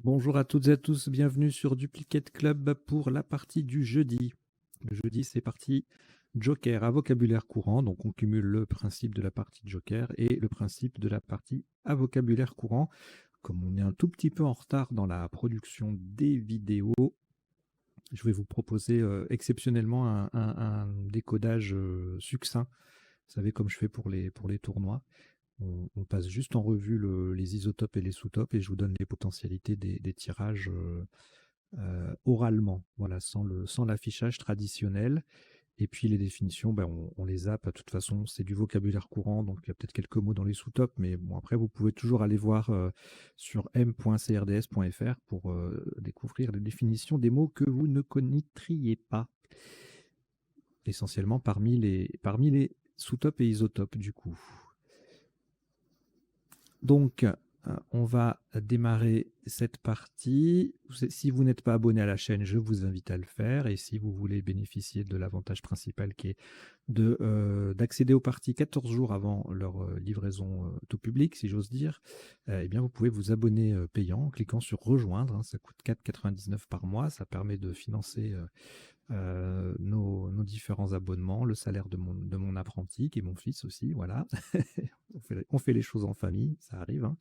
Bonjour à toutes et à tous, bienvenue sur Duplicate Club pour la partie du jeudi. Le jeudi, c'est partie Joker à vocabulaire courant, donc on cumule le principe de la partie Joker et le principe de la partie à vocabulaire courant. Comme on est un tout petit peu en retard dans la production des vidéos, je vais vous proposer exceptionnellement un décodage succinct. Vous savez, comme je fais pour les tournois. On passe juste en revue les isotopes et les sous-topes et je vous donne les potentialités des tirages oralement, voilà, sans l'affichage traditionnel. Et puis les définitions, ben, on les zappe. De toute façon, c'est du vocabulaire courant, donc il y a peut-être quelques mots dans les sous-topes, mais bon, après, vous pouvez toujours aller voir sur m.crds.fr pour découvrir les définitions des mots que vous ne connaîtriez pas, essentiellement parmi les sous-topes et isotopes, du coup. Donc, on va démarrer cette partie. Si vous n'êtes pas abonné à la chaîne, je vous invite à le faire. Et si vous voulez bénéficier de l'avantage principal qui est d'accéder aux parties 14 jours avant leur livraison tout public, si j'ose dire, eh bien, vous pouvez vous abonner payant en cliquant sur rejoindre. Hein, ça coûte 4,99 par mois. Ça permet de financer nos différents abonnements, le salaire de mon apprenti, qui est mon fils aussi, voilà. on fait les choses en famille, ça arrive, hein.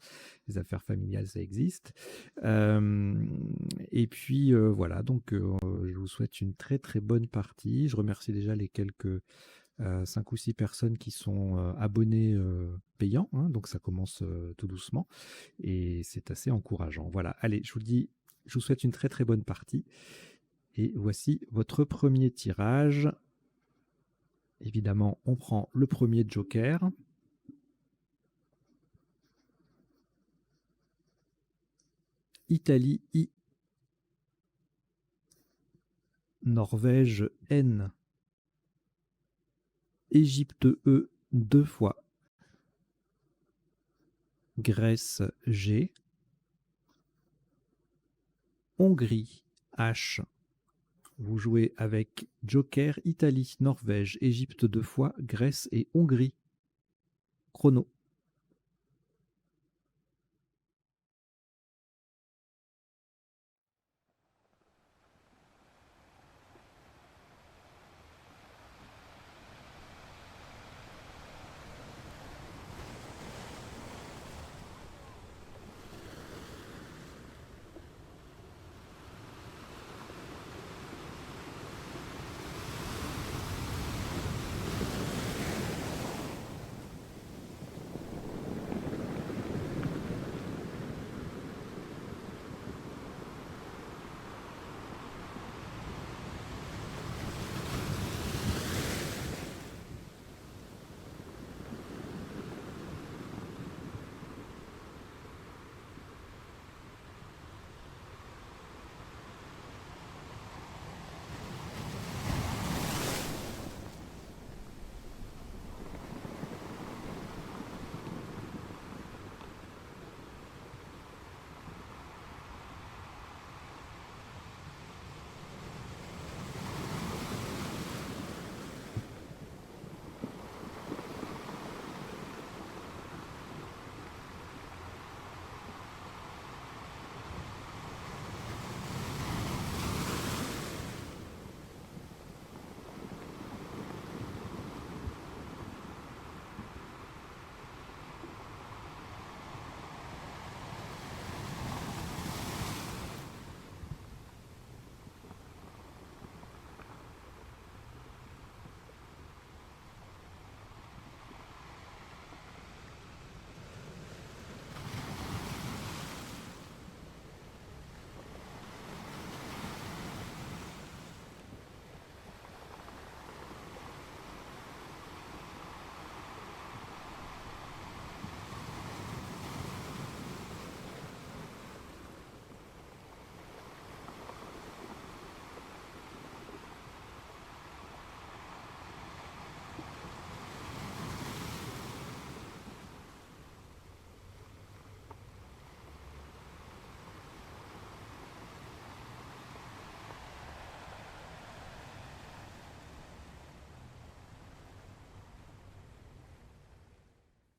Les affaires familiales, ça existe. Et puis, voilà, donc je vous souhaite une très très bonne partie. Je remercie déjà les quelques 5 ou 6 personnes qui sont abonnées payants, hein, donc ça commence tout doucement, et c'est assez encourageant. Voilà, allez, je vous souhaite une très très bonne partie. Et voici votre premier tirage. Évidemment, on prend le premier joker. Italie I. Norvège N. Égypte E 2 fois. Grèce G. Hongrie H. Vous jouez avec joker Italie, Norvège, Égypte 2 fois, Grèce et Hongrie. Chrono.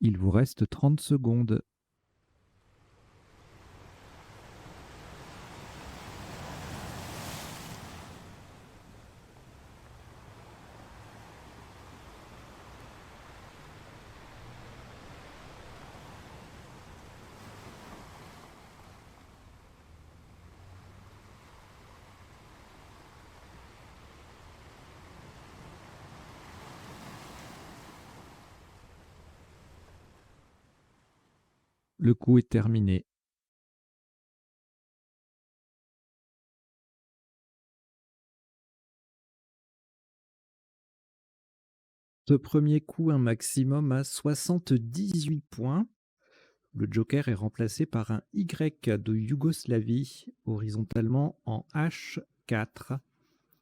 Il vous reste 30 secondes. Le coup est terminé. Ce premier coup, un maximum à 78 points. Le joker est remplacé par un Y de Yougoslavie, horizontalement en H4.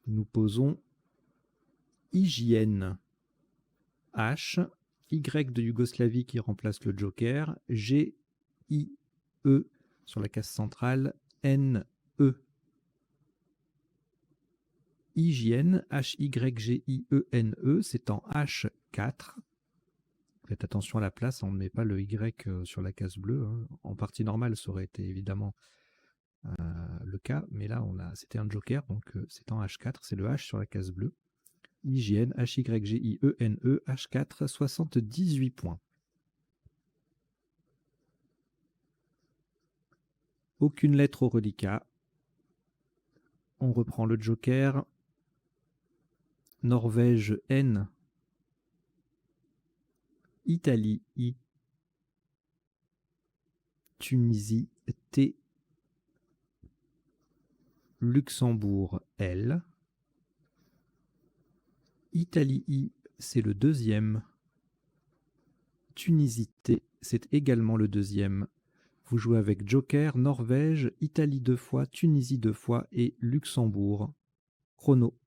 Nous posons hygiène. H, Y de Yougoslavie qui remplace le joker, G, I, E sur la case centrale, N, E. Hygiène, H-Y-G-I-E-N-E, c'est en H4. Faites attention à la place, on ne met pas le Y sur la case bleue. Hein. En partie normale, ça aurait été évidemment le cas, mais là, c'était un joker, donc c'est en H4, c'est le H sur la case bleue. Hygiène, H-Y-G-I-E-N-E, H4, 78 points. Aucune lettre au reliquat. On reprend le joker. Norvège N. Italie I. Tunisie T. Luxembourg L. Italie I, c'est le deuxième. Tunisie T, c'est également le deuxième. Vous jouez avec joker, Norvège, Italie 2 fois, Tunisie 2 fois et Luxembourg. Chrono.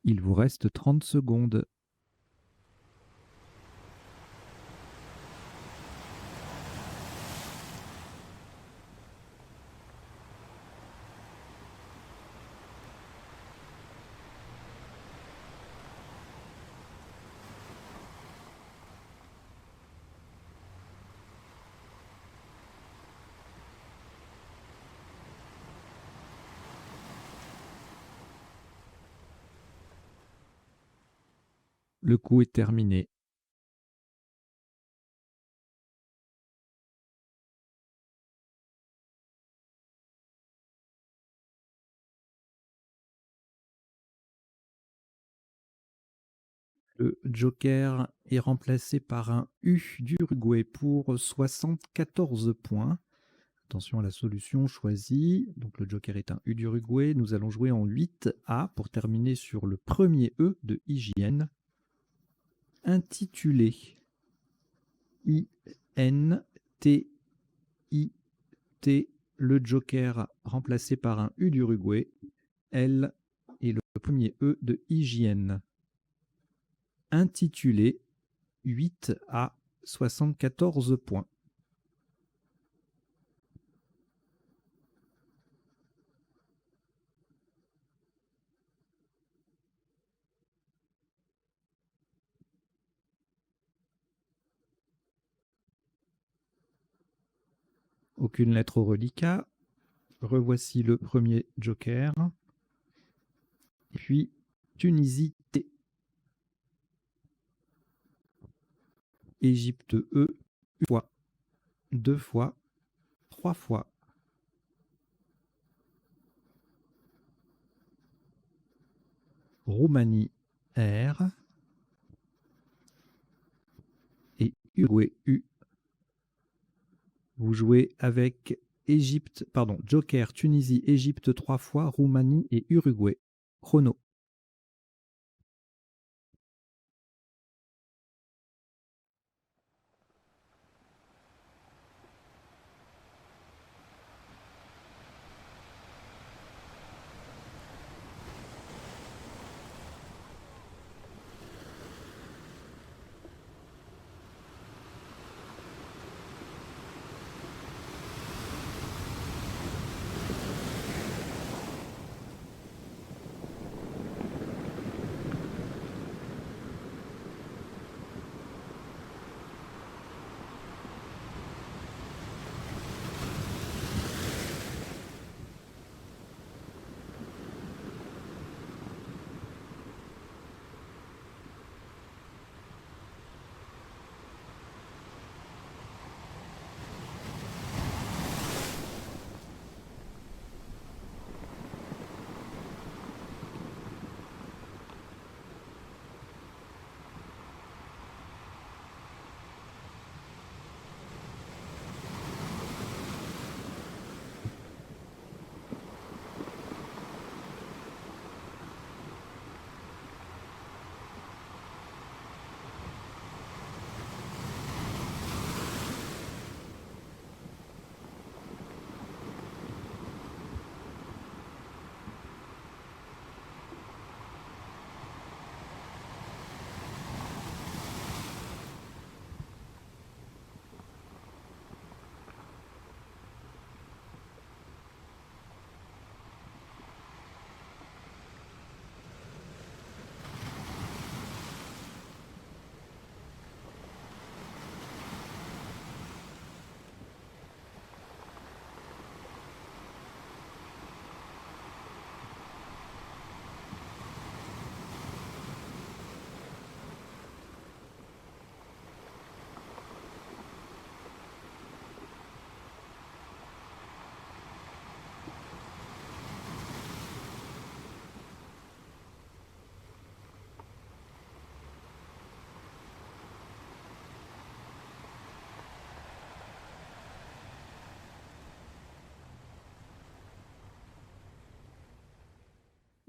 Il vous reste 30 secondes. Le coup est terminé. Le joker est remplacé par un U d'Uruguay pour 74 points. Attention à la solution choisie. Donc le joker est un U d'Uruguay. Nous allons jouer en 8A pour terminer sur le premier E de hygiène. Intitulé. I-N-T-I-T. Le joker remplacé par un U d'Uruguay. L et le premier E de hygiène. Intitulé 8 à 74 points. Aucune lettre au reliquat. Revoici le premier joker. Et puis Tunisie T. Égypte E, une fois, 2 fois, 3 fois. Roumanie R. Et Uruguay U. Vous jouez avec Égypte, pardon, joker, Tunisie, Égypte 3 fois, Roumanie et Uruguay. Chrono.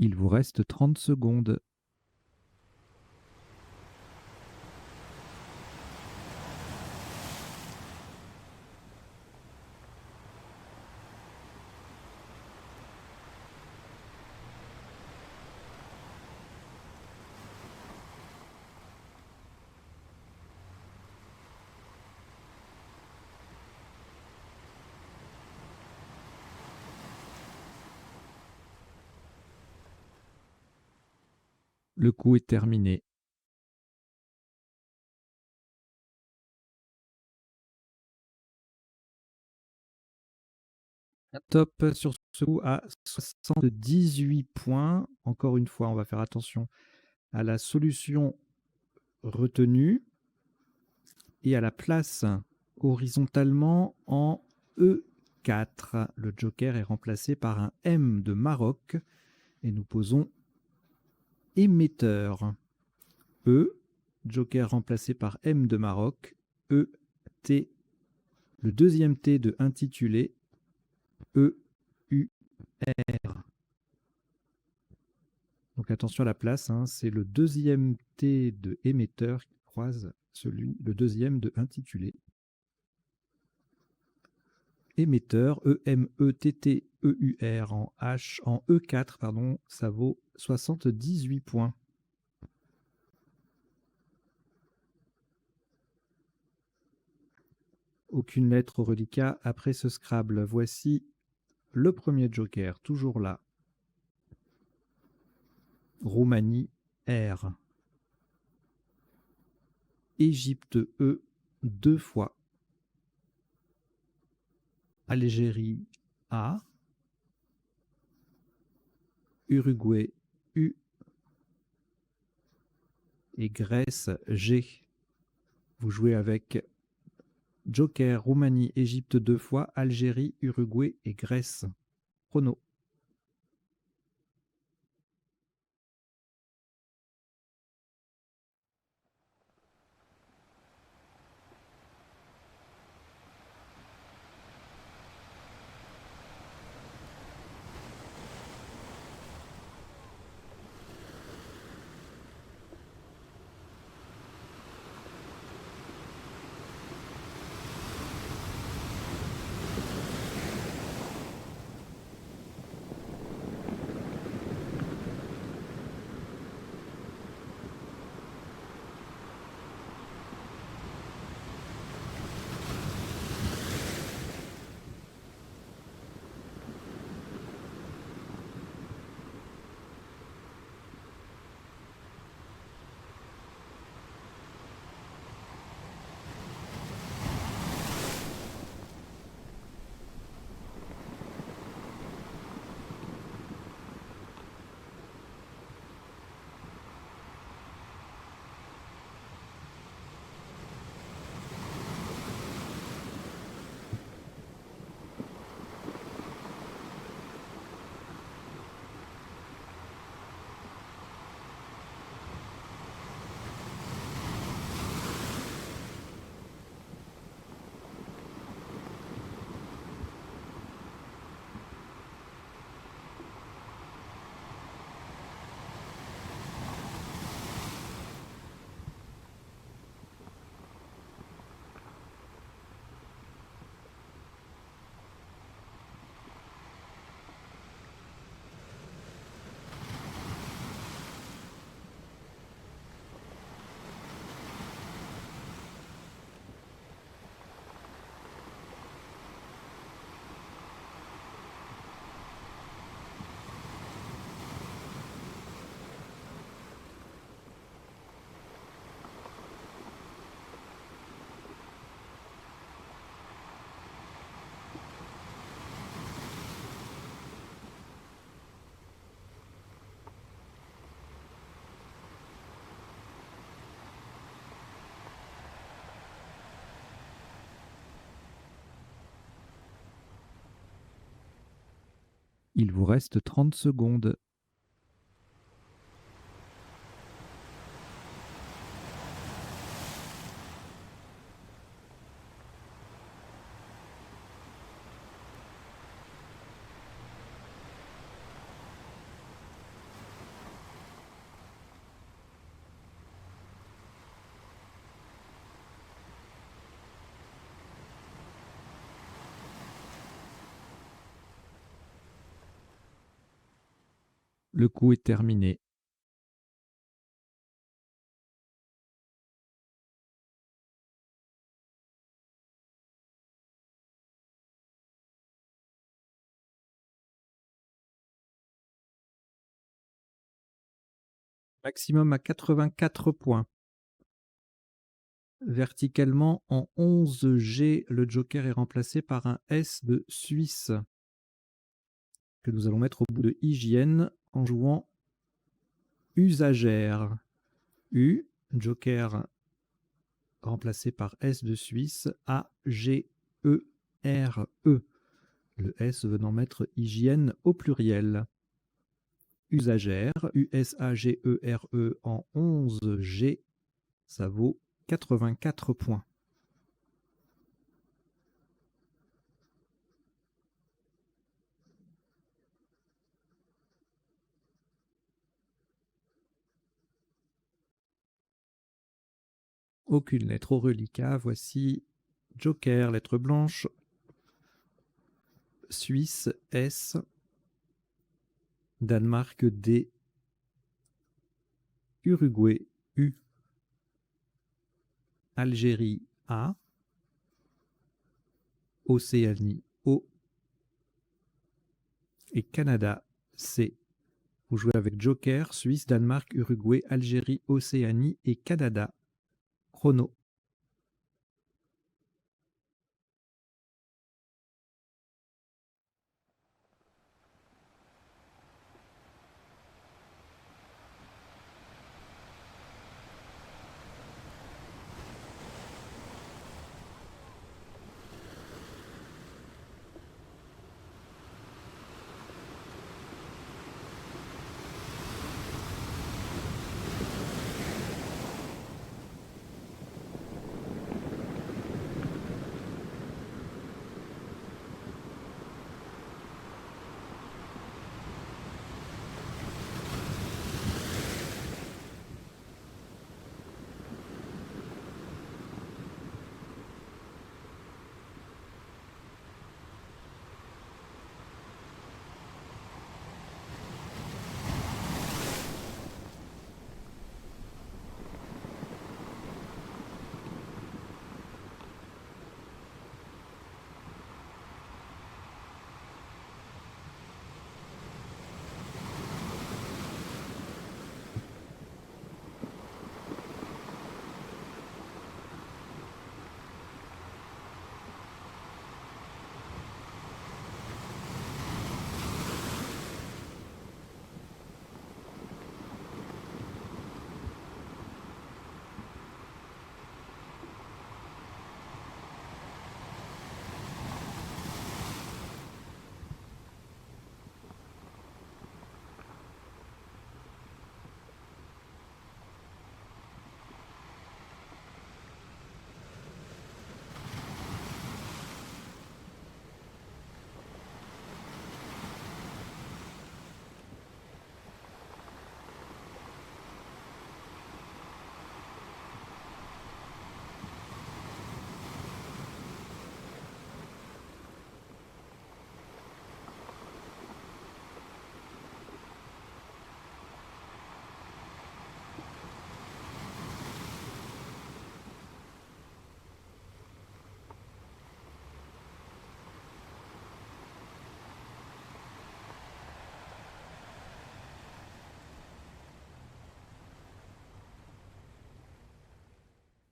Il vous reste 30 secondes. Le coup est terminé. Top sur ce coup à 78 points. Encore une fois, on va faire attention à la solution retenue et à la place horizontalement en E4. Le joker est remplacé par un M de Maroc et nous posons émetteur. E, joker remplacé par M de Maroc, E, T, le deuxième T de intitulé E-U-R. Donc attention à la place, hein, c'est le deuxième T de émetteur qui croise le deuxième de intitulé. Émetteur, E-M-E-T-T-E-U-R en E4, pardon, ça vaut 78 points. Aucune lettre au reliquat après ce Scrabble. Voici le premier joker, toujours là. Roumanie, R. Égypte, E, 2 fois. Algérie, A. Uruguay, U. Et Grèce, G. Vous jouez avec joker, Roumanie, Égypte 2 fois, Algérie, Uruguay et Grèce. Chrono. Il vous reste 30 secondes. Le coup est terminé. Maximum à 84 points. Verticalement, en 11G, le joker est remplacé par un S de Suisse que nous allons mettre au bout de hygiène en jouant usagère. U, joker remplacé par S de Suisse, A, G, E, R, E. Le S venant mettre hygiène au pluriel. Usagère, U-S-A-G-E-R-E en 11G, ça vaut 84 points. Aucune lettre. Au reliquat, voici Joker, lettre blanche. Suisse, S. Danemark, D. Uruguay, U. Algérie, A. Océanie, O. Et Canada, C. Vous jouez avec Joker, Suisse, Danemark, Uruguay, Algérie, Océanie et Canada. Chrono.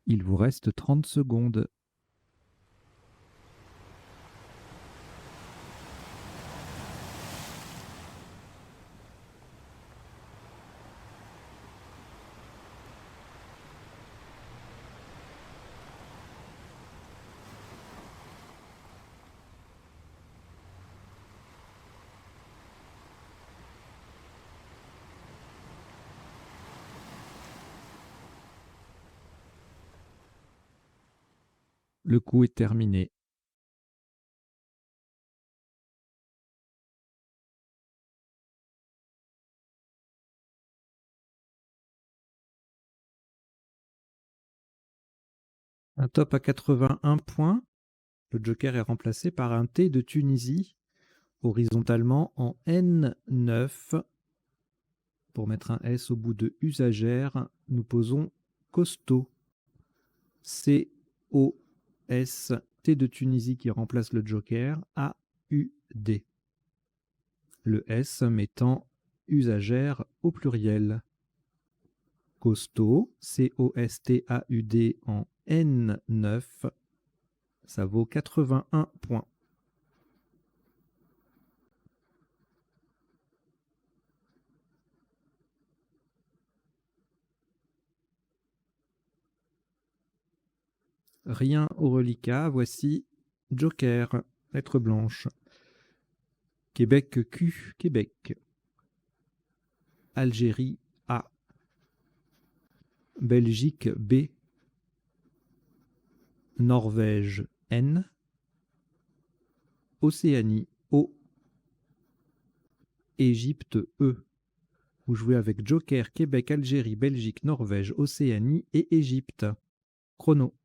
Il vous reste 30 secondes. Le coup est terminé. Un top à 81 points. Le joker est remplacé par un T de Tunisie, horizontalement en N9. Pour mettre un S au bout de usagère, nous posons costaud. C-O-S, T de Tunisie qui remplace le joker, A-U-D. Le S mettant usagère au pluriel. Costaud, C-O-S-T-A-U-D en N9, ça vaut 81 points. Rien au reliquat, voici Joker, lettre blanche. Québec Q, Québec. Algérie A. Belgique B. Norvège N. Océanie O. Égypte E. Vous jouez avec Joker, Québec, Algérie, Belgique, Norvège, Océanie et Égypte. Chrono.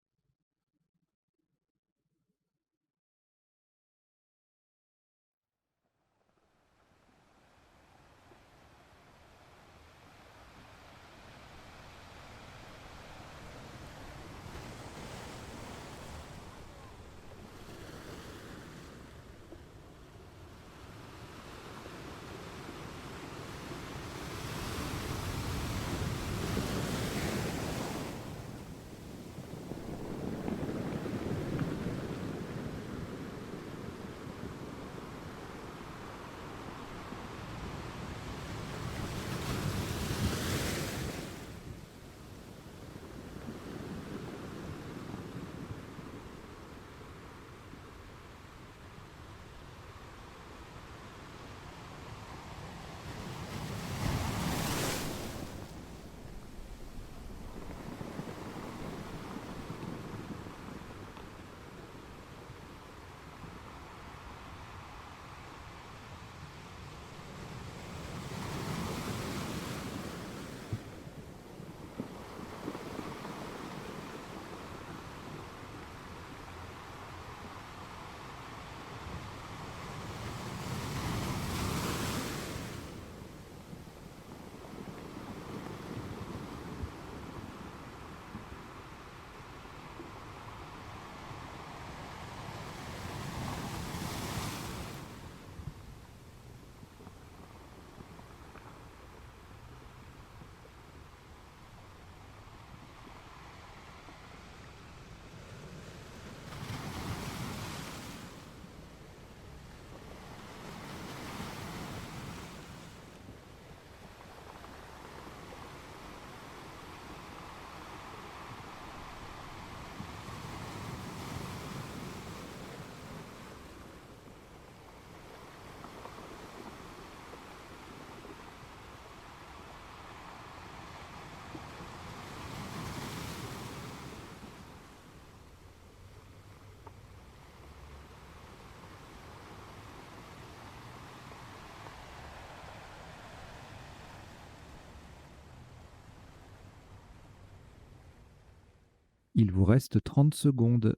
Il vous reste 30 secondes.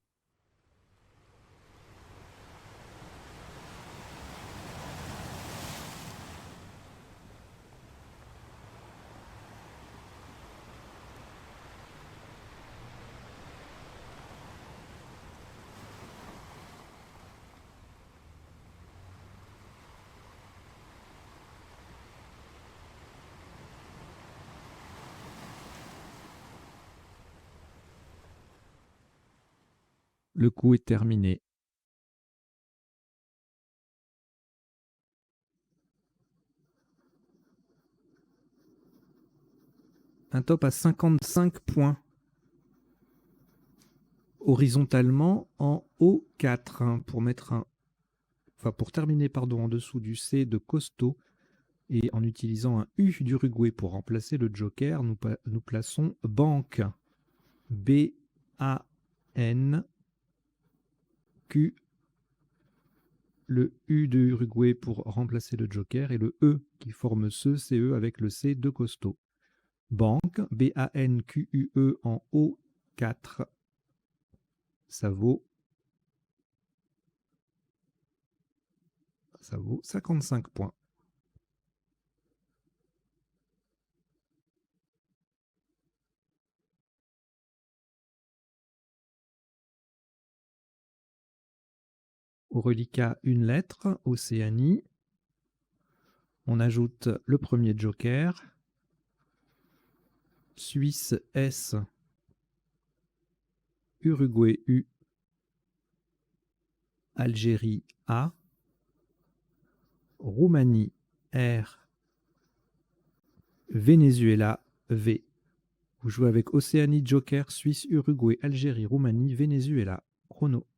Le coup est terminé. Un top à 55 points. Horizontalement en O4 hein, pour mettre pour terminer en dessous du C de costaud et en utilisant un U d'Uruguay pour remplacer le joker, nous plaçons banque. B-A-N-Q. Le U de Uruguay pour remplacer le joker et le E qui forme ce CE avec le C de costaud. Banque, B-A-N-Q-U-E en O4. Ça vaut 55 points. Au reliquat, une lettre, Océanie. On ajoute le premier joker. Suisse S. Uruguay U. Algérie A. Roumanie R. Venezuela V. Vous jouez avec Océanie, Joker, Suisse, Uruguay, Algérie, Roumanie, Venezuela. Chrono.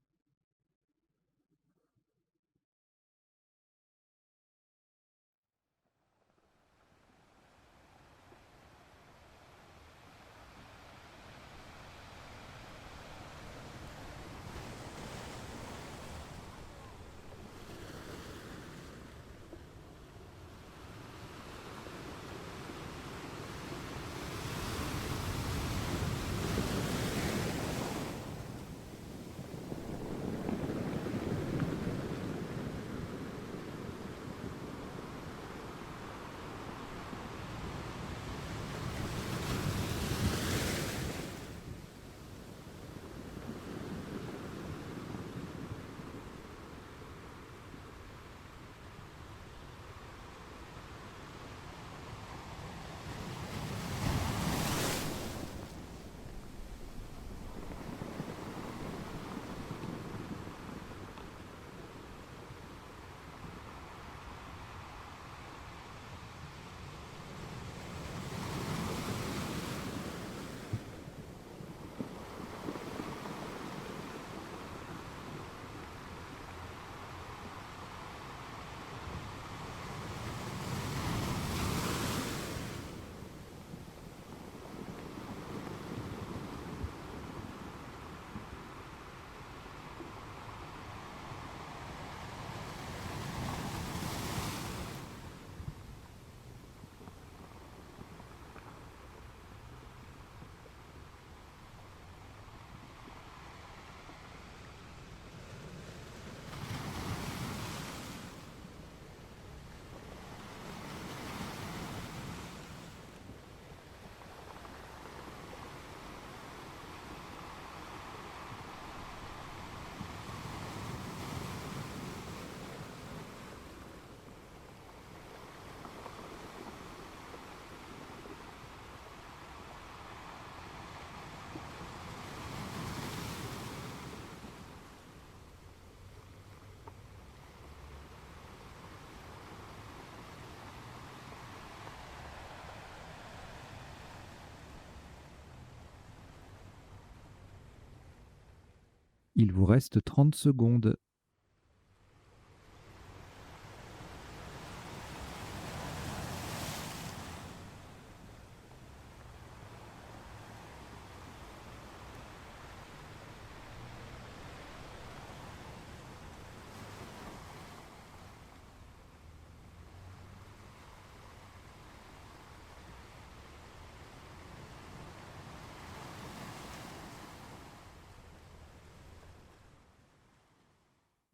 Il vous reste 30 secondes.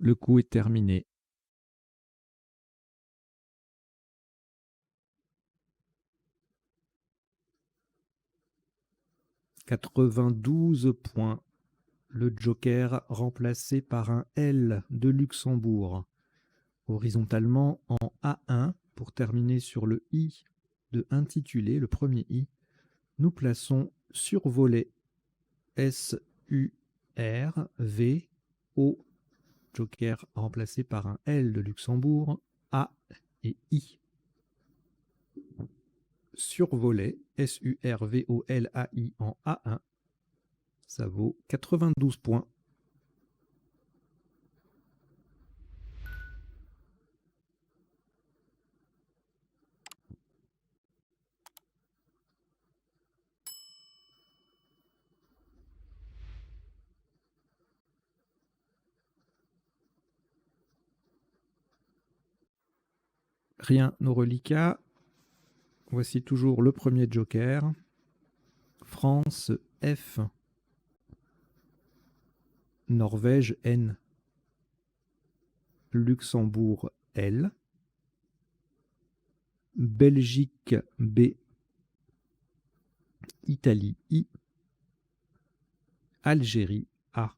Le coup est terminé. « 92 points. Le joker remplacé par un L de Luxembourg. Horizontalement en A1 pour terminer sur le I de intitulé, le premier I. Nous plaçons survolé S-U-R-V-O. Joker remplacé par un L de Luxembourg, A et I. Survolé S-U-R-V-O-L-A-I en A1. Ça vaut 92 points. Rien, nos reliquats. Voici toujours le premier joker. France F. Norvège N. Luxembourg L. Belgique B. Italie I. Algérie A.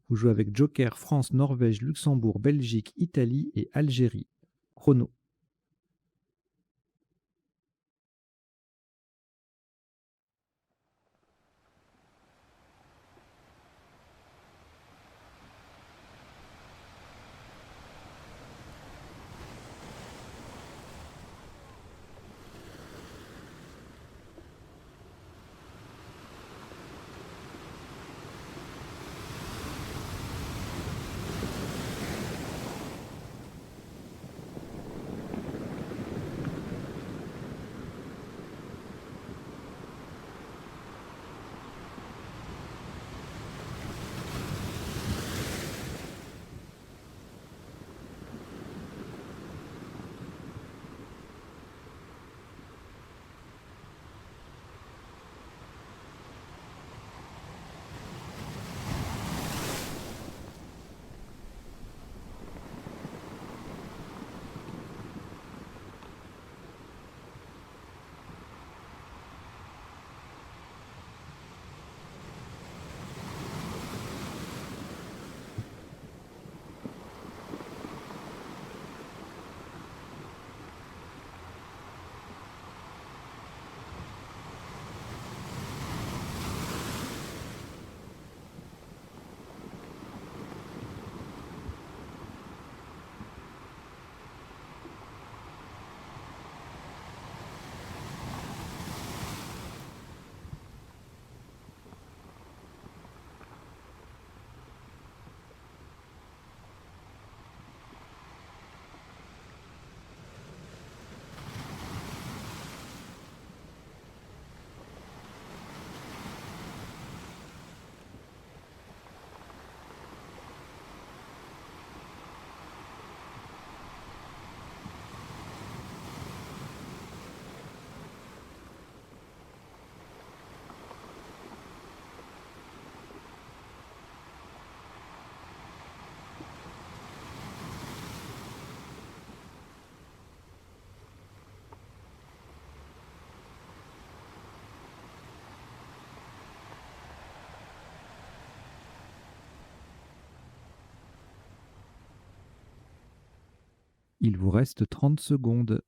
Vous jouez avec joker France, Norvège, Luxembourg, Belgique, Italie et Algérie. Chrono. Il vous reste 30 secondes.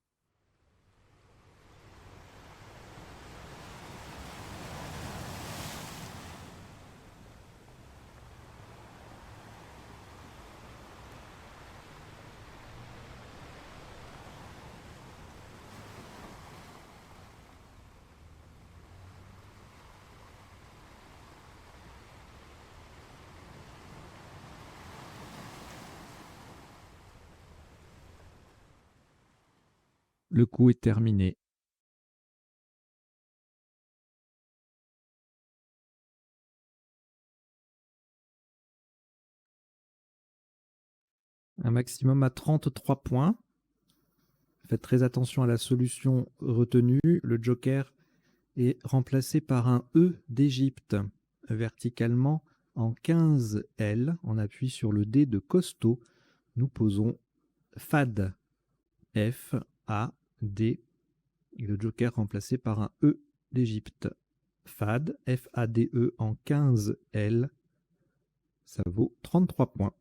Le coup est terminé. Un maximum à 33 points. Faites très attention à la solution retenue. Le joker est remplacé par un E d'Égypte, verticalement en 15 L. On appuie sur le D de costaud. Nous posons FAD. F-A-D. Et le joker remplacé par un E d'Égypte. FAD. F-A-D-E en 15 L. Ça vaut 33 points.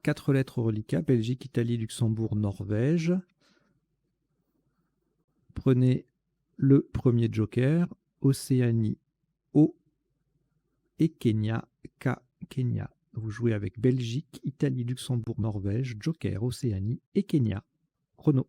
Quatre lettres au reliquat: Belgique, Italie, Luxembourg, Norvège. Prenez le premier joker, Océanie, O et Kenya, K, Kenya. Vous jouez avec Belgique, Italie, Luxembourg, Norvège, joker, Océanie et Kenya. Chrono.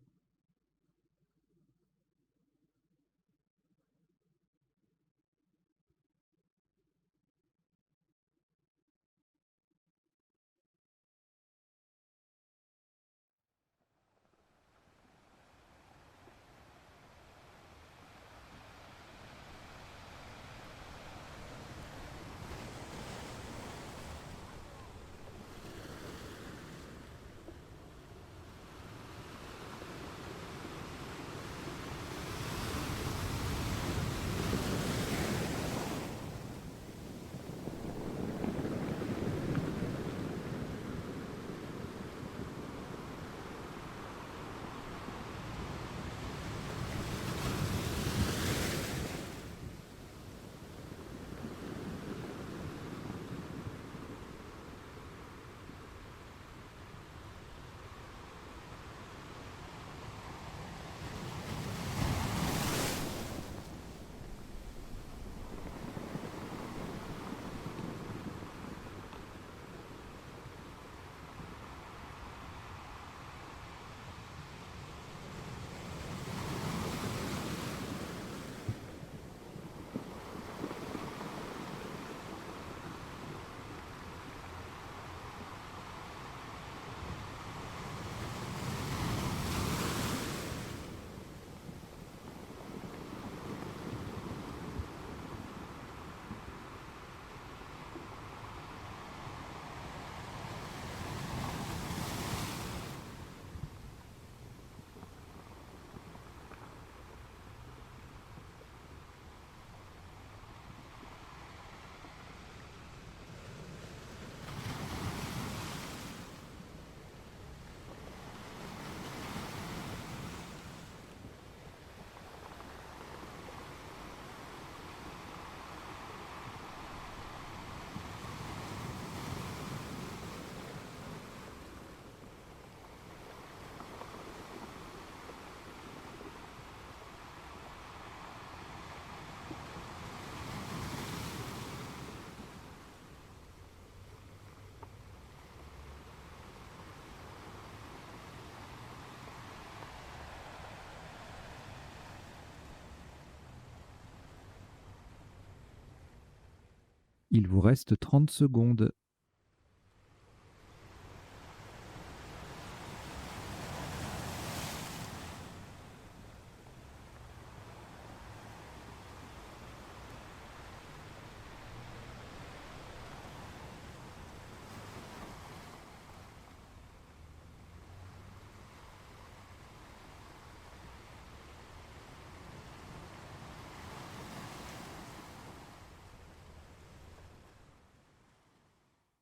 Il vous reste 30 secondes.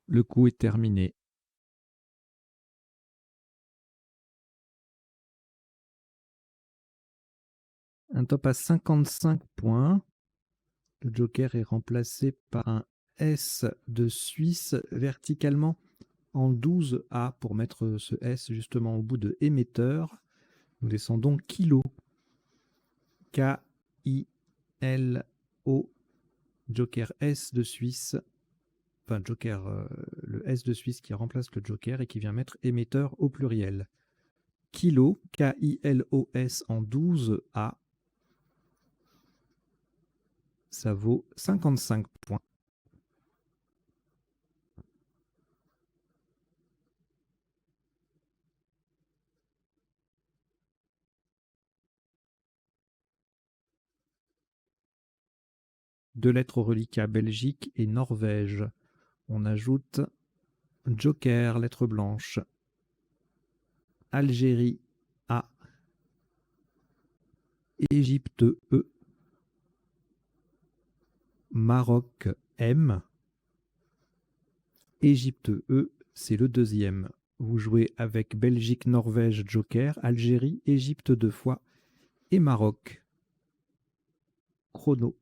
Le coup est terminé. Un top à 55 points. Le joker est remplacé par un S de Suisse verticalement en 12A pour mettre ce S justement au bout de émetteur. Nous descendons kilo. K-I-L-O. Joker S de Suisse. Enfin, joker, le S de Suisse qui remplace le joker et qui vient mettre émetteur au pluriel. Kilo, K-I-L-O-S en 12A. ça vaut 55 points. Deux lettres reliquat Belgique et Norvège. On ajoute Joker, lettre blanche. Algérie A. Égypte E. Maroc M. Égypte E, c'est le deuxième. Vous jouez avec Belgique, Norvège, Joker, Algérie, Égypte 2 fois et Maroc. Chrono.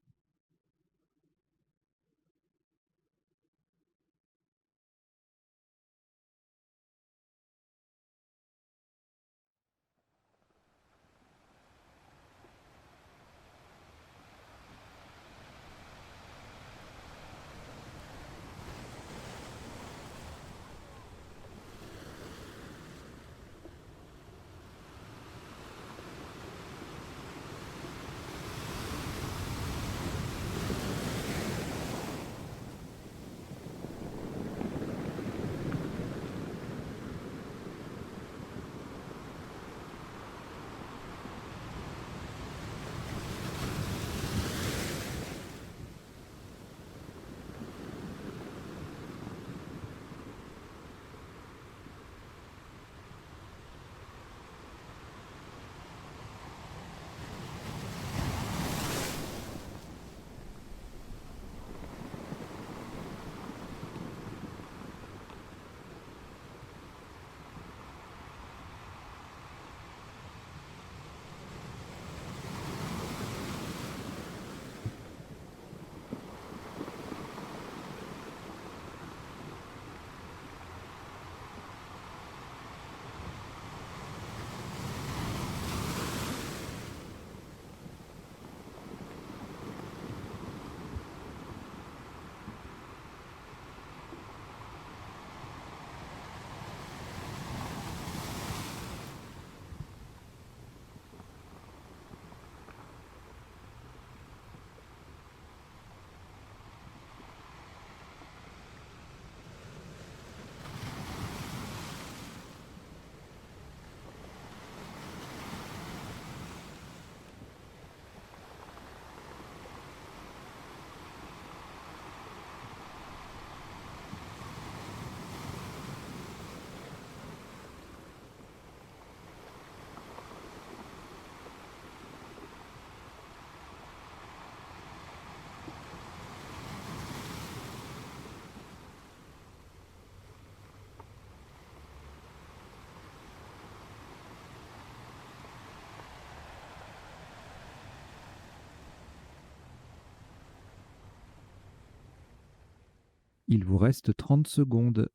Il vous reste 30 secondes.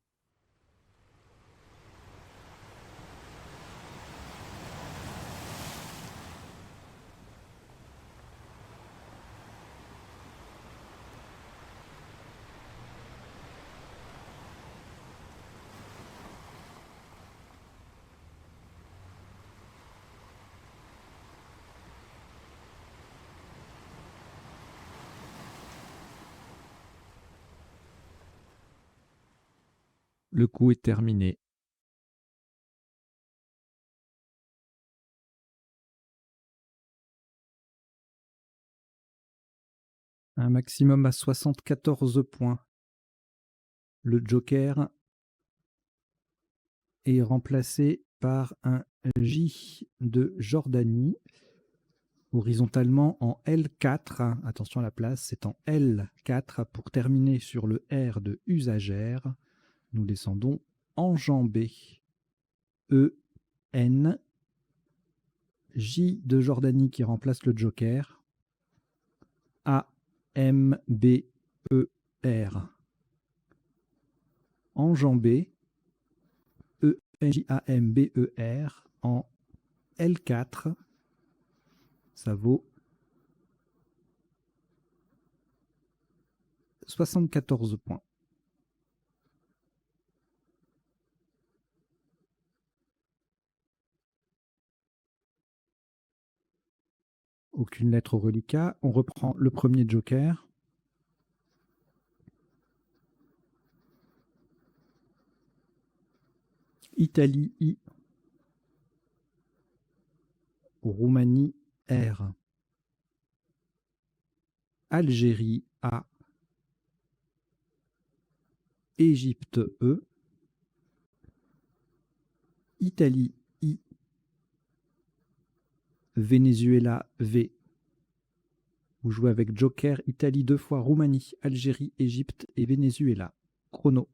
Le coup est terminé. Un maximum à 74 points. Le Joker est remplacé par un J de Jordanie, horizontalement en L4. Attention à la place, c'est en L4 pour terminer sur le R de usagère. Nous descendons enjambé. E, N, J de Jordanie qui remplace le Joker. A, M, B, E, R. Enjambé. E, N, J, A, M, B, E, R en L4. Ça vaut 74 points. Aucune lettre au reliquat. On reprend le premier joker. Italie I. Roumanie R. Algérie A. Égypte E. Italie I. Venezuela V. Vous jouez avec joker, Italie 2 fois, Roumanie, Algérie, Égypte et Venezuela. Chrono.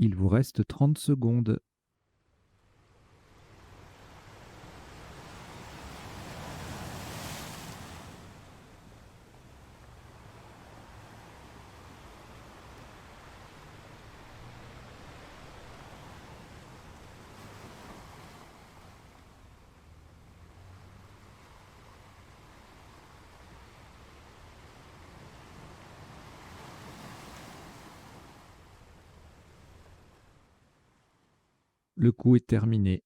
Il vous reste 30 secondes. Le coup est terminé.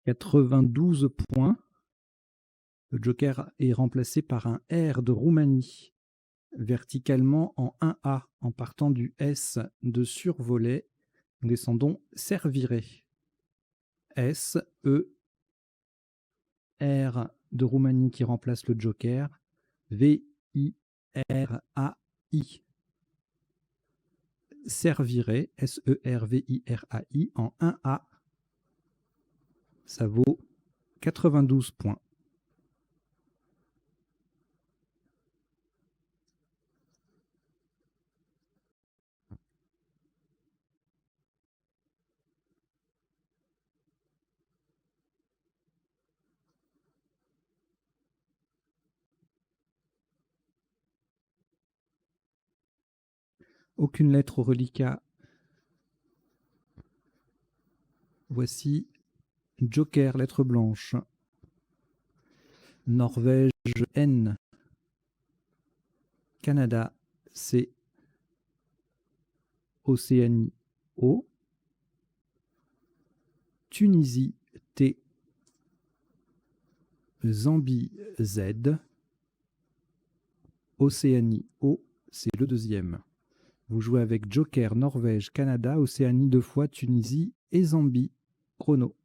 « 92 points. Le joker est remplacé par un R de Roumanie, verticalement en 1A, en partant du S de survolet. Descendons Serviret. S, E, R de Roumanie qui remplace le joker. V, I, R, A, I. Serviret, S-E-R-V-I-R-A-I, en 1A. Ça vaut 92 points. Aucune lettre au reliquat. Voici joker, lettre blanche. Norvège N. Canada C. Océanie O, Tunisie T, Zambie Z, Océanie O, c'est le deuxième. Vous jouez avec Joker, Norvège, Canada, Océanie 2 fois, Tunisie et Zambie. Chrono.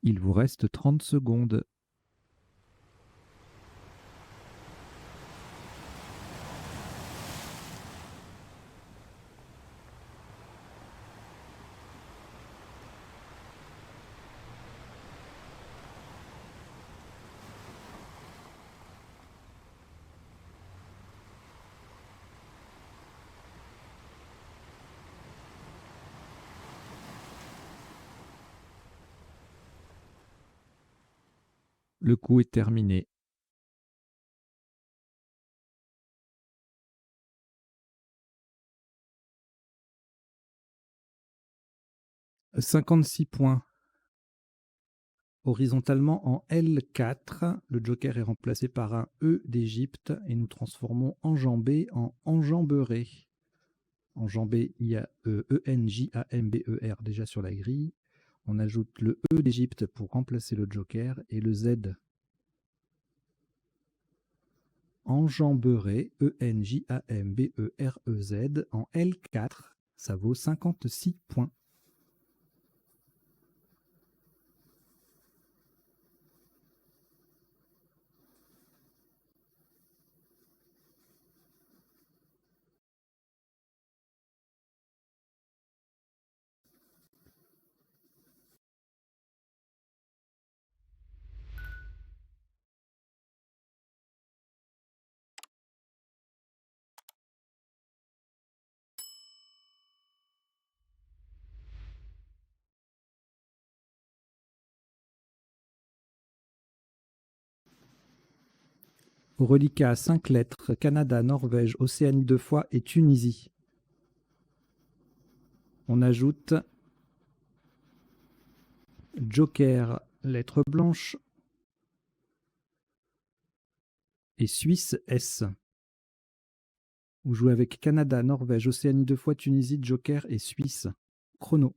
Il vous reste 30 secondes. Le coup est terminé. « 56 points. Horizontalement en L4, le joker est remplacé par un E d'Égypte et nous transformons enjambé en enjamberé. Enjambé, il y a E-N-J-A-M-B-E-R déjà sur la grille. On ajoute le E d'Égypte pour remplacer le joker et le Z. Enjamberé, E-N-J-A-M-B-E-R-E-Z en L4, ça vaut 56 points. Reliquat à 5 lettres, Canada, Norvège, Océanie 2 fois et Tunisie. On ajoute Joker, lettre blanche et Suisse S. Vous jouez avec Canada, Norvège, Océanie 2 fois, Tunisie, Joker et Suisse. Chrono.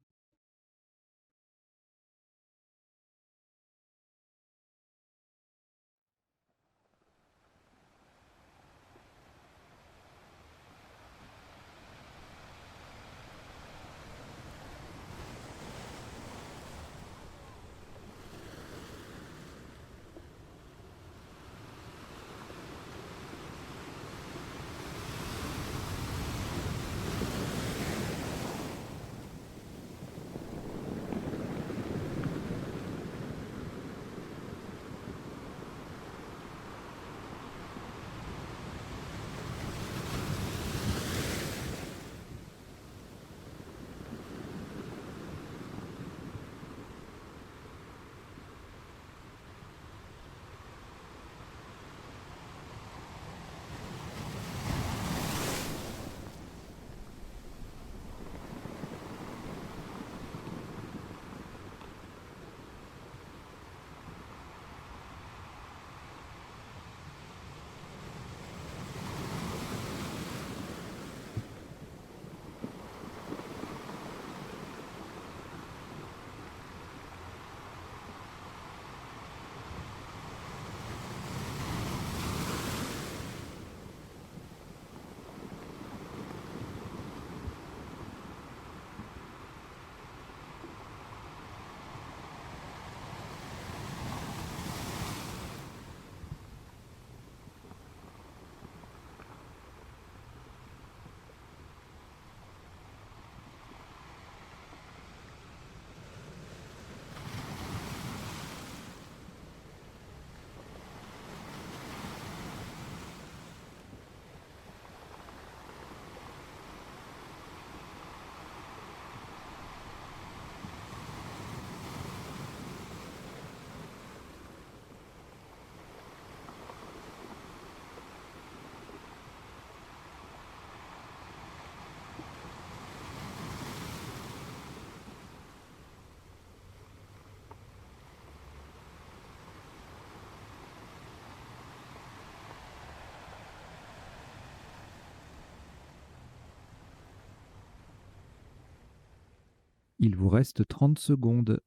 Il vous reste 30 secondes.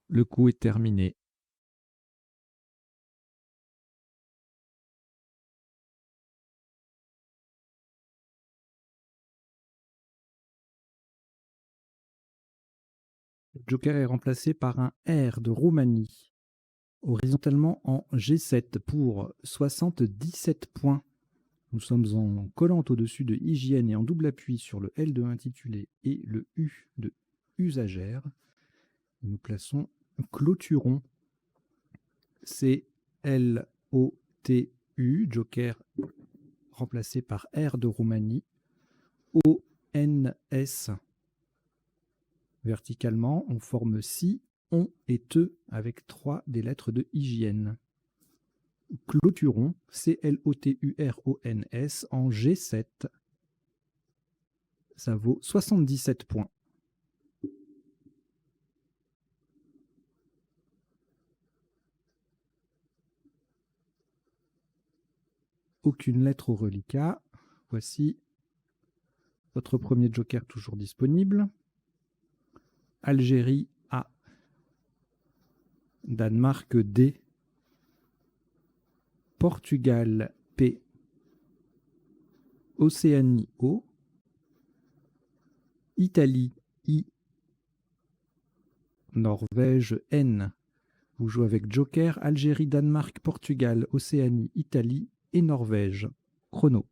Le coup est terminé. Le Joker est remplacé par un R de Roumanie, horizontalement en G7 pour 77 points. Nous sommes en collante au-dessus de hygiène et en double appui sur le L de intitulé et le U de usagère. Nous plaçons clôturons. C L O T U, Joker remplacé par R de Roumanie. O N S. Verticalement, on forme si, on et te avec 3 des lettres de hygiène. Clôturons, C-L-O-T-U-R-O-N-S, en G7. Ça vaut 77 points. Aucune lettre au reliquat. Voici votre premier joker toujours disponible. Algérie A. Danemark D. Portugal P. Océanie O. Italie I. Norvège N. Vous jouez avec Joker, Algérie, Danemark, Portugal, Océanie, Italie et Norvège. Chrono.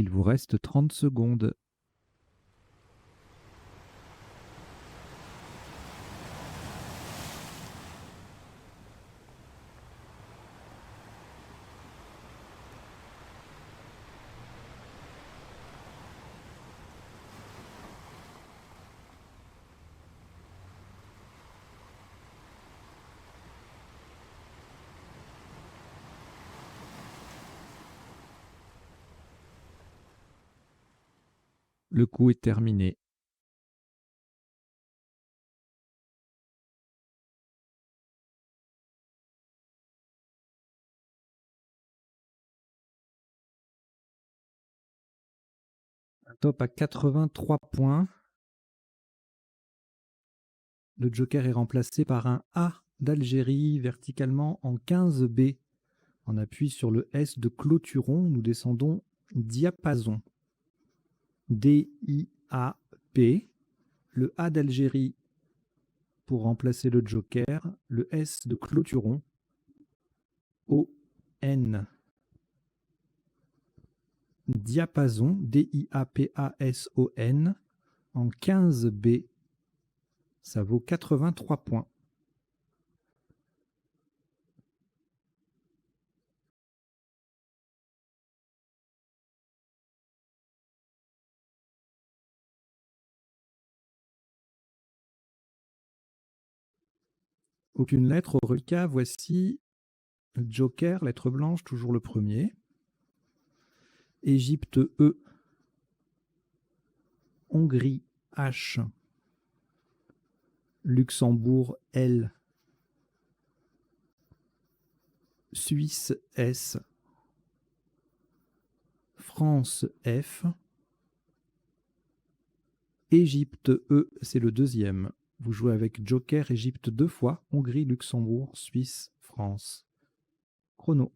Il vous reste 30 secondes. Le coup est terminé. Un top à 83 points. Le joker est remplacé par un A d'Algérie verticalement en 15B. On appuie sur le S de clôturon, nous descendons diapason. D-I-A-P. Le A d'Algérie pour remplacer le joker. Le S de clôturon. O-N. Diapason. D-I-A-P-A-S-O-N. En 15B. Ça vaut 83 points. Aucune lettre au reliquat. Voici le joker, lettre blanche, toujours le premier. Égypte E. Hongrie H. Luxembourg L. Suisse S. France F. Égypte E, c'est le deuxième. Vous jouez avec joker Égypte 2 fois, Hongrie, Luxembourg, Suisse, France. Chrono.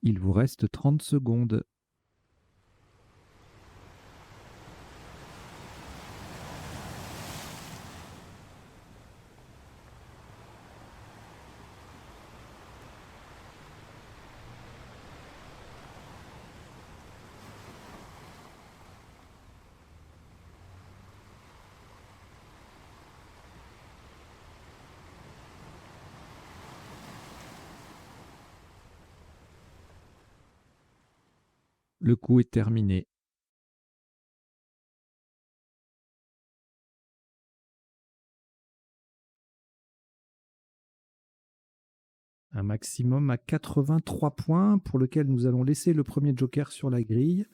Il vous reste 30 secondes. Le coup est terminé. Un maximum à 83 points pour lequel nous allons laisser le premier joker sur la grille.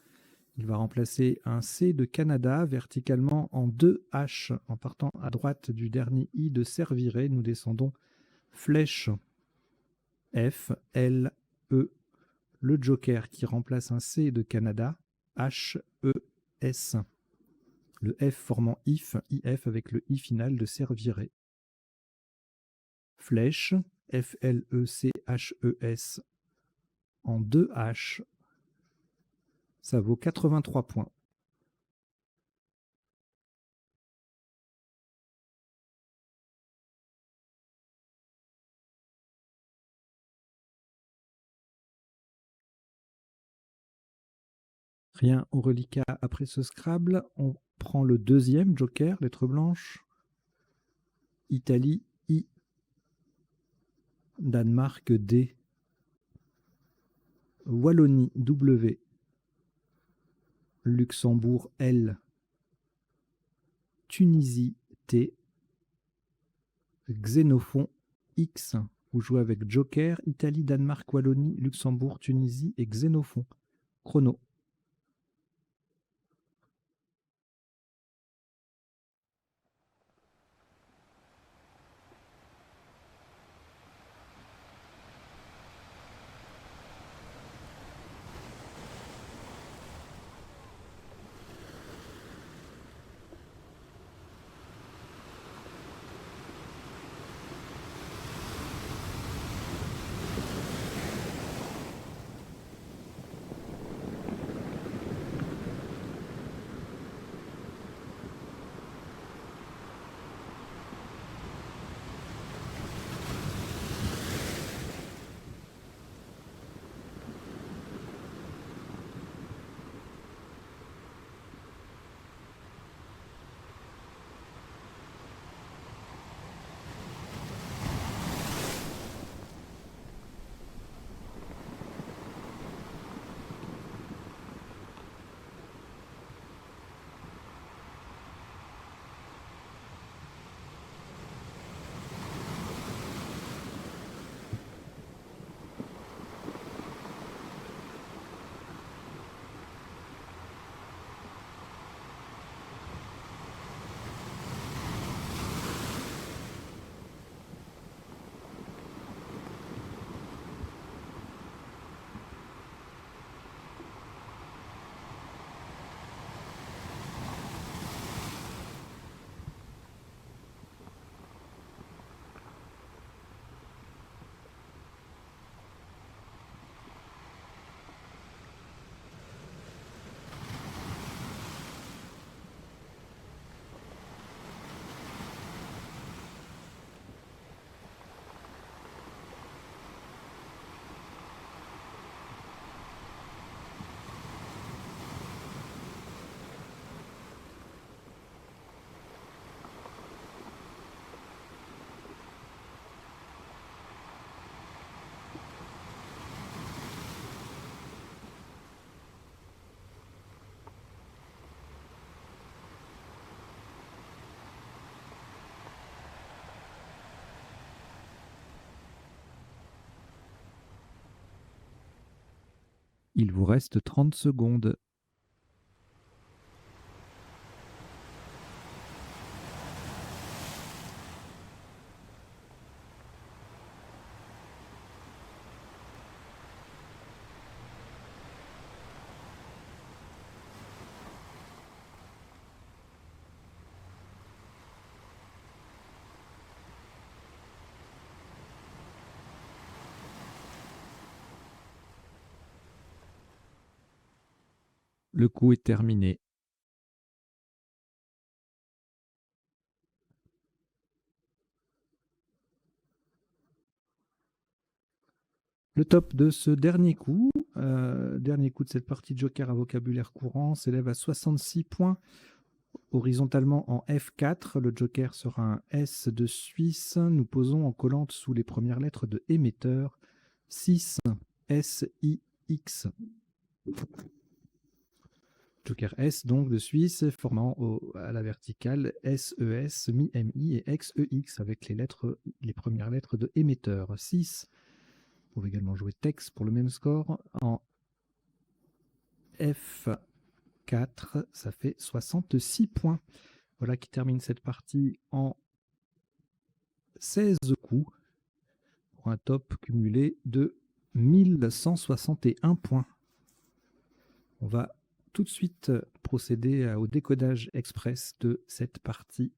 Il va remplacer un C de Canada verticalement en 2 H en partant à droite du dernier I de Serviret. Nous descendons flèche F, L, E. Le joker qui remplace un C de Canada, H, E, S. Le F formant IF avec le I final de Serviret. Flèche, F, L, E, C, H, E, S en 2 H. Ça vaut 83 points. Rien au reliquat après ce Scrabble. On prend le deuxième joker, lettre blanche. Italie, I. Danemark, D. Wallonie, W. Luxembourg, L. Tunisie, T. Xénophon, X. Vous jouez avec joker, Italie, Danemark, Wallonie, Luxembourg, Tunisie et Xénophon. Chrono. Il vous reste 30 secondes. Le coup est terminé. Le top de ce dernier coup de cette partie de Joker à vocabulaire courant, s'élève à 66 points. Horizontalement en F4, le Joker sera un S de Suisse. Nous posons en collante sous les premières lettres de émetteur 6 SIX. Joker S, donc de Suisse, formant à la verticale SES, MI et XEX avec les premières lettres de émetteur. 6. Vous pouvez également jouer Tex pour le même score. En F4, ça fait 66 points. Voilà qui termine cette partie en 16 coups pour un top cumulé de 1161 points. On va tout de suite procéder au décodage express de cette partie.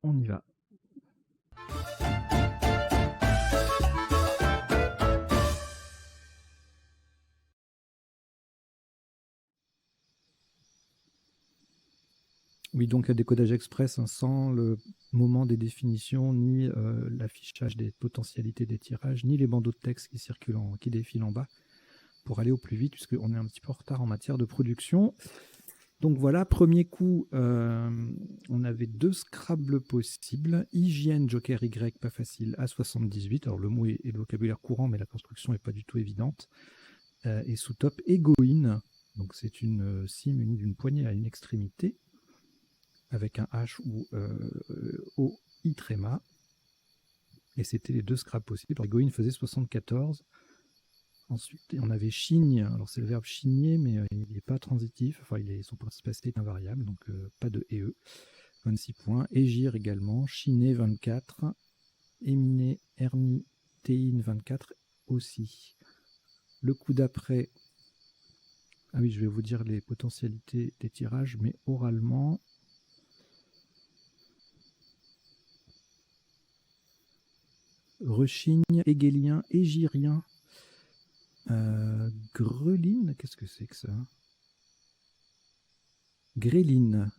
On y va. Oui, donc un décodage express sans le moment des définitions, ni l'affichage des potentialités des tirages, ni les bandeaux de texte qui défilent en bas, pour aller au plus vite, puisqu'on est un petit peu en retard en matière de production. Donc voilà, premier coup, on avait 2 Scrabble possibles. Hygiène, Joker Y, pas facile, à 78. Alors le mot est le vocabulaire courant, mais la construction n'est pas du tout évidente. Et sous top, Égoïne. Donc c'est une scie munie d'une poignée à une extrémité, avec un H ou O, I tréma. Et c'était les 2 Scrabble possibles. Alors Égoïne faisait 74. Ensuite, on avait chigne, alors c'est le verbe chigner, mais il n'est pas transitif, enfin son participe passé est invariable, donc pas de EE, 26 points. Égir également, chiner 24, éminer, hernie, théine 24 aussi. Le coup d'après, ah oui, je vais vous dire les potentialités des tirages, mais oralement. Rechigne, hégélien, égirien. Greline, qu'est-ce que c'est que ça? Gréline,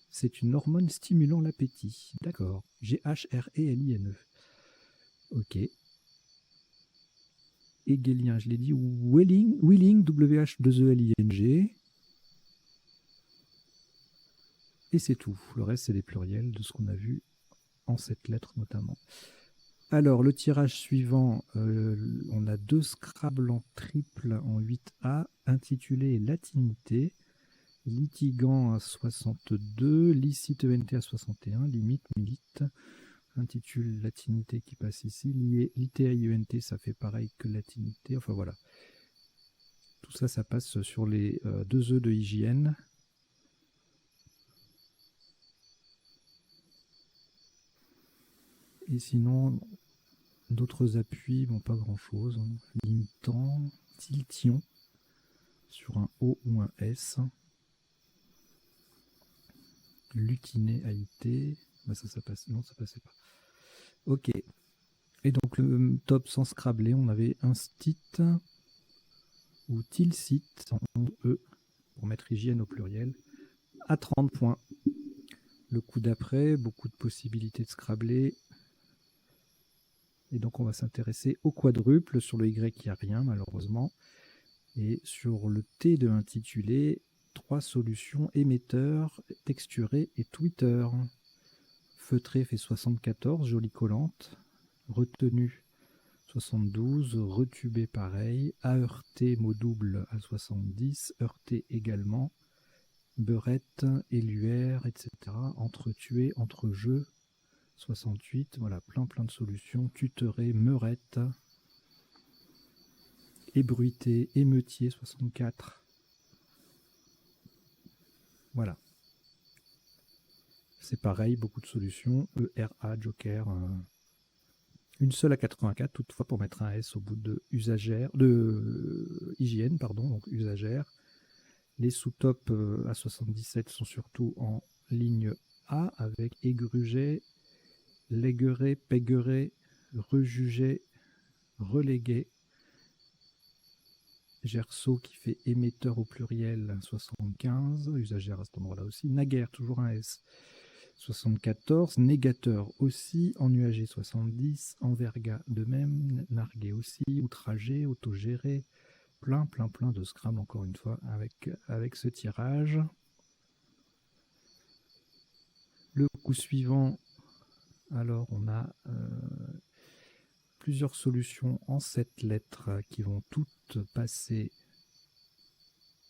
c'est une hormone stimulant l'appétit. D'accord. G-H-R-E-L-I-N-E. Ok. Hégélien, je l'ai dit. Wheeling, W-H-2-E-L-I-N-G. Et c'est tout. Le reste, c'est des pluriels de ce qu'on a vu en cette lettre notamment. Alors, le tirage suivant, on a 2 Scrabble en triple en 8A, intitulé Latinité, litigant à 62, licite ENT à 61, limite, milite, intitule Latinité qui passe ici, l'ITIENT, ça fait pareil que Latinité, enfin voilà. Tout ça, ça passe sur les 2 E de hygiène. Et sinon, d'autres appuis, bon, pas grand-chose. Limitant, tiltion, sur un O ou un S. Lutiné, AIT. Bah ça passe. Non, ça passait pas. Ok. Et donc, le top sans scrabler, on avait un stit ou tilsit, en E, pour mettre hygiène au pluriel, à 30 points. Le coup d'après, beaucoup de possibilités de scrabler. Et donc, on va s'intéresser au quadruple. Sur le Y, il n'y a rien, malheureusement. Et sur le T de intitulé, 3 solutions émetteur, texturé et Twitter. Feutré fait 74, jolie collante. Retenu 72, retubé pareil. Heurté, mot double à 70, heurté également. Beurette, éluaire, etc. Entretué, entrejeu, 68. Voilà, plein de solutions. Tutoré, meurette. Ébruité, émeutier, 64. Voilà. C'est pareil, beaucoup de solutions. ERA, Joker. Une seule à 84, toutefois, pour mettre un S au bout de usagère, de hygiène, pardon, donc usagère. Les sous-tops à 77 sont surtout en ligne A, avec égruget, légueré, pégueré, rejugé, relégué. Gerceau qui fait émetteur au pluriel 75, usagère à cet endroit-là aussi. Naguère, toujours un S, 74. Négateur aussi, ennuagé 70. Enverga de même. Nargué aussi. Outragé, autogéré. Plein de Scrabble encore une fois avec ce tirage. Le coup suivant, alors on a plusieurs solutions en 7 lettres qui vont toutes passer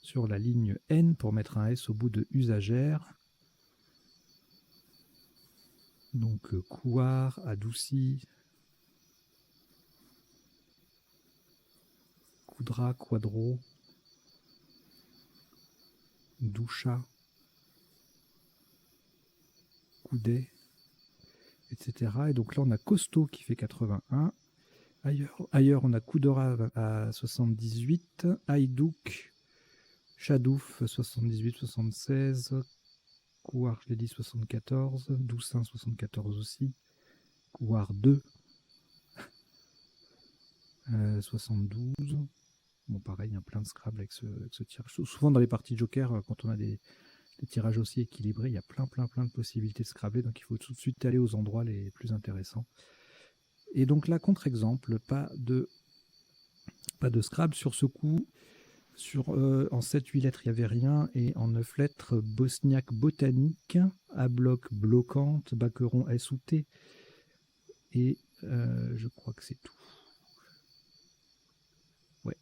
sur la ligne N pour mettre un S au bout de usagère. Donc couard, adouci, coudra, quadro, doucha, coudet, etc. Et donc là on a costaud qui fait 81. Ailleurs on a coudora à 78, haïdouk, chadouf 78-76, couard je l'ai dit 74, doussin 74 aussi, couard 2 72. Bon pareil, il y a plein de Scrabble avec ce tirage. Souvent dans les parties Joker, quand on a des tirages aussi équilibrés, il y a plein de possibilités de Scrabbler, donc il faut tout de suite aller aux endroits les plus intéressants. Et donc là, contre-exemple, pas de Scrabble sur ce coup. En 7-8 lettres, il n'y avait rien. Et en 9 lettres, bosniaque botanique, à bloc bloquante, baqueron S ou T. Et je crois que c'est tout. Ouais.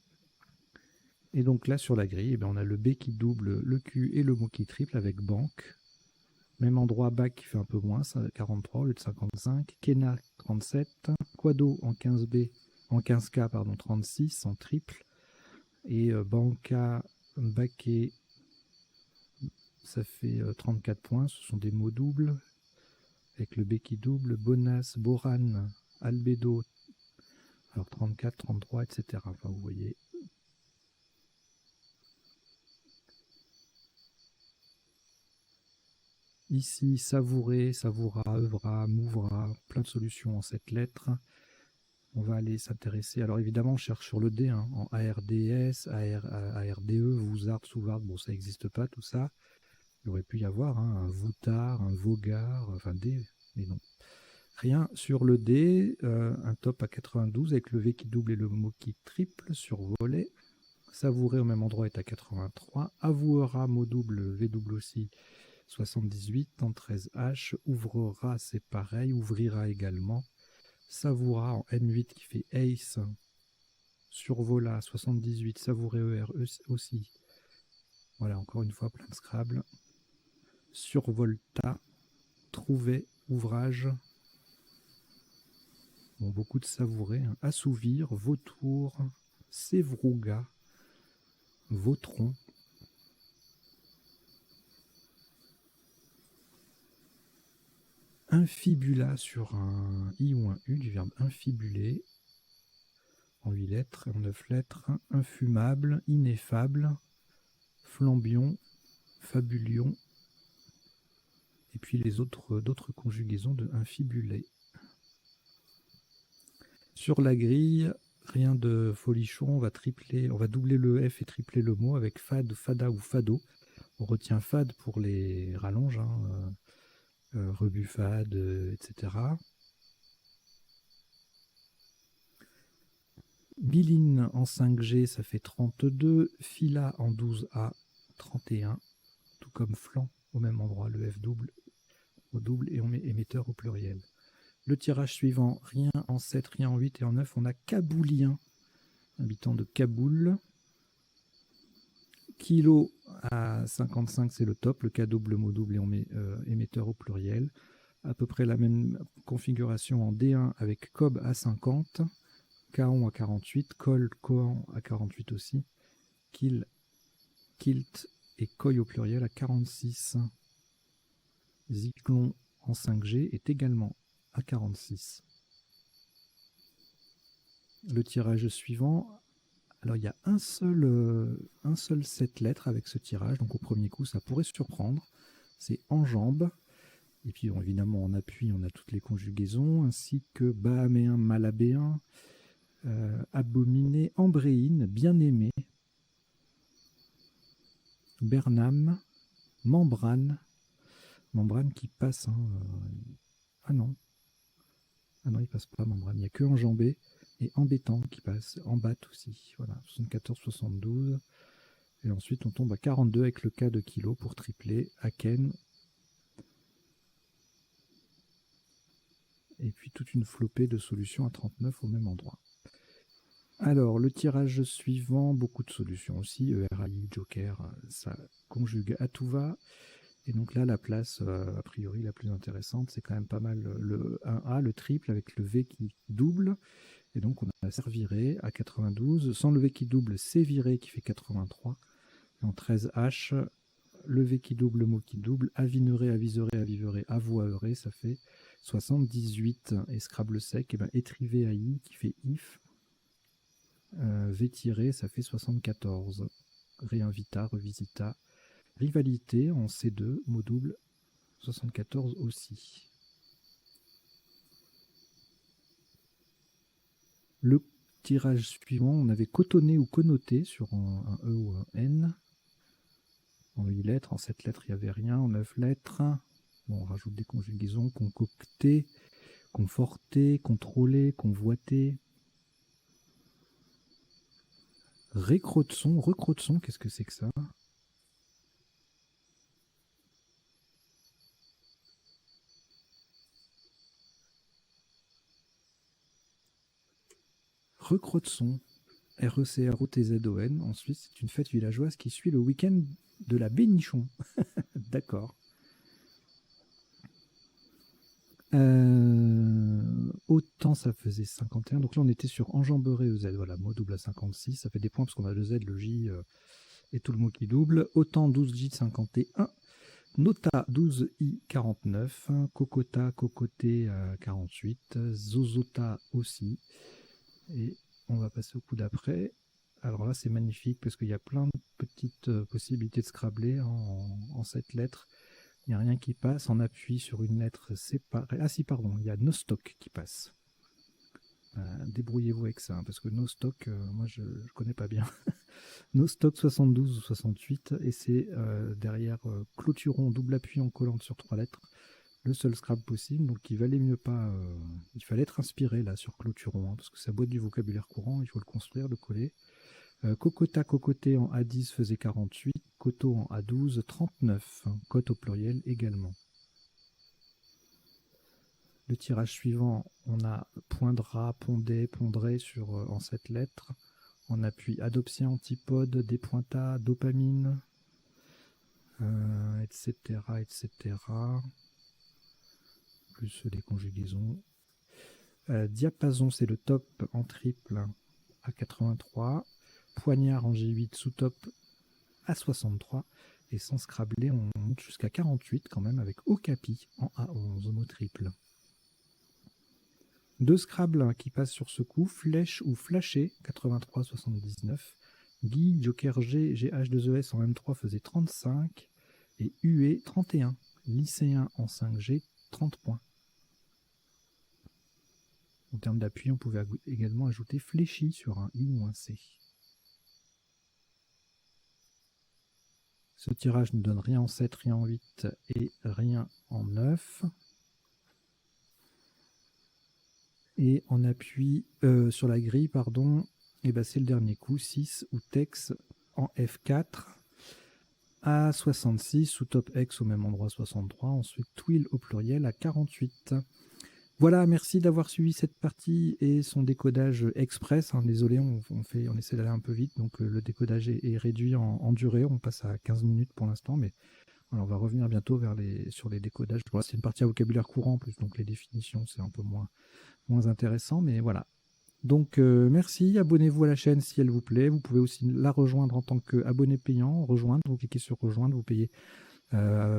Et donc là, sur la grille, on a le B qui double le Q et le mot qui triple avec banque. Même endroit, bac qui fait un peu moins, 43 au lieu de 55. Kena, 37. Quado en 15B, en 15K, pardon, 36 en triple. Et banca, baquet, ça fait 34 points. Ce sont des mots doubles. Avec le B qui double. Bonas, boran, albédo. Alors 34, 33, etc. Enfin, vous voyez. Ici, savourer, savoura, œuvra, mouvra, plein de solutions en 7 lettres. On va aller s'intéresser. Alors évidemment, on cherche sur le D, hein, en ARDS, ARDE, Vouzard, Souvard. Bon, ça n'existe pas, tout ça. Il aurait pu y avoir un Voutard, un Vogard, enfin D, mais non. Rien sur le D, un top à 92 avec le V qui double et le mot qui triple sur volet. Savourer au même endroit est à 83. Avouera, mot double, V double aussi, 78 en 13H. Ouvrera, c'est pareil. Ouvrira également. Savoura en N8 qui fait Ace. Survola 78. Savourer ER aussi. Voilà, encore une fois, plein de Scrabble. Survolta. Trouver, ouvrage. Bon, beaucoup de savourer. Hein. Assouvir, vautour, sévrouga, vautron. Infibula sur un I ou un U du verbe infibuler. En 8 lettres, en 9 lettres. Infumable, ineffable, flambion, fabulion. Et puis les d'autres conjugaisons de infibuler. Sur la grille, rien de folichon, on va doubler le F et tripler le mot avec fad, fada ou fado. On retient fad pour les rallonges, hein, rebuffade, etc. Biline en 5G, ça fait 32. Fila en 12A, 31. Tout comme flanc au même endroit, le F double au double et on met émetteur au pluriel. Le tirage suivant, rien en 7, rien en 8 et en 9, on a Kaboulien, habitant de Kaboul. Kilo à 55, c'est le top. Le K double, mot double et on met émetteur au pluriel. À peu près la même configuration en D1 avec Cob à 50, Caon à 48, Col, Coan à 48 aussi, Kill, Kilt et Coy au pluriel à 46. Zyklon en 5G est également à 46. Le tirage suivant, alors il y a un seul 7 lettres avec ce tirage, donc au premier coup ça pourrait surprendre, c'est enjambe. Et puis bon, évidemment en appui on a toutes les conjugaisons, ainsi que bahaméen, malabéen, abominé, embréine, bien-aimé, Bernam, membrane qui passe. Hein, ah non, il passe pas membrane, il n'y a que enjambé et embêtant qui passe, embatte aussi. Voilà, 74, 72. Et ensuite on tombe à 42 avec le K de kilo pour tripler, Aken. Et puis toute une flopée de solutions à 39 au même endroit. Alors, le tirage suivant, beaucoup de solutions aussi. ERAI, Joker, ça conjugue à tout va. Et donc là, la place, a priori, la plus intéressante, c'est quand même pas mal le 1A, le triple, avec le V qui double. Et donc, on a Serviret à 92. Sans le V qui double, c'est Viré qui fait 83. Et en 13H, le V qui double, le mot qui double, Avineré, Aviseré, Aviveré, Avoiré, ça fait 78. Et Scrabble sec, et ben, Étrivé AI qui fait if. V tiré, ça fait 74. Réinvita, revisita. Rivalité en C2, mot double, 74 aussi. Le tirage suivant, on avait cotonné ou connoté sur un E ou un N. En 8 lettres, en 7 lettres, il n'y avait rien. En 9 lettres, bon, on rajoute des conjugaisons, concocté, conforté, contrôlé, convoité. Recroteson, qu'est-ce que c'est que ça? Recroteson, R-E-C-R-O-T-Z-O-N. Ensuite, c'est une fête villageoise qui suit le week-end de la Bénichon. D'accord. Autant ça faisait 51. Donc là, on était sur enjamberé EZ. Voilà, mot double à 56. Ça fait des points parce qu'on a le Z, le J et tout le mot qui double. Autant 12J de 51. Nota 12I 49. Cocota, cocoté 48. Zozota aussi. Et on va passer au coup d'après. Alors là, c'est magnifique parce qu'il y a plein de petites possibilités de scrabler en 7 lettres. Il n'y a rien qui passe. En appui sur une lettre séparée. Ah si, pardon, il y a Nostoc qui passe. Débrouillez-vous avec ça, parce que Nostoc, moi je ne connais pas bien. Nostoc 72 ou 68, et c'est derrière Clôturon, double appui en collante sur 3 lettres. Le seul Scrabble possible, donc il valait mieux pas. Il fallait être inspiré là sur Clôturon, hein, parce que ça boit du vocabulaire courant, il faut le construire, le coller. Cocota, cocoté en A10 faisait 48, coteau en A12, 39, hein, cote au pluriel également. Le tirage suivant, on a poindra, pondé, pondré en 7 lettres. On appuie adoptia, antipode, dépointa, dopamine, etc., etc. Plus les conjugaisons. Diapason, c'est le top en triple à 83. Poignard en G8 sous-top à 63. Et sans scrabler, on monte jusqu'à 48 quand même avec Okapi en A11 mot triple. Deux Scrabble qui passent sur ce coup, Flèche ou Flashé, 83-79. Guy, Joker G, GH2ES en M3 faisait 35. Et UE, 31. Lycéen en 5G, 30 points. En termes d'appui, on pouvait également ajouter Fléchi sur un I ou un C. Ce tirage ne donne rien en 7, rien en 8 et rien en 9. Et en appui sur la grille, pardon, et ben c'est le dernier coup, 6 ou Tex en F4 à 66, sous top X au même endroit 63, ensuite Twill au pluriel à 48. Voilà, merci d'avoir suivi cette partie et son décodage express. Hein, désolé, on essaie d'aller un peu vite, donc le décodage est réduit en durée. On passe à 15 minutes pour l'instant, mais alors on va revenir bientôt sur les décodages. Voilà, c'est une partie à vocabulaire courant en plus, donc les définitions, c'est un peu moins intéressant, mais voilà. Donc merci, abonnez-vous à la chaîne si elle vous plaît. Vous pouvez aussi la rejoindre en tant qu'abonné payant. Rejoindre, vous cliquez sur rejoindre, vous payez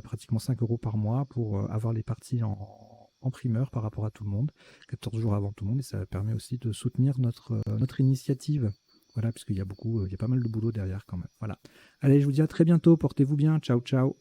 pratiquement 5 € par mois pour avoir les parties en primeur par rapport à tout le monde, 14 jours avant tout le monde, et ça permet aussi de soutenir notre initiative. Voilà, puisqu'il y a pas mal de boulot derrière quand même. Voilà. Allez, je vous dis à très bientôt, portez-vous bien, ciao ciao.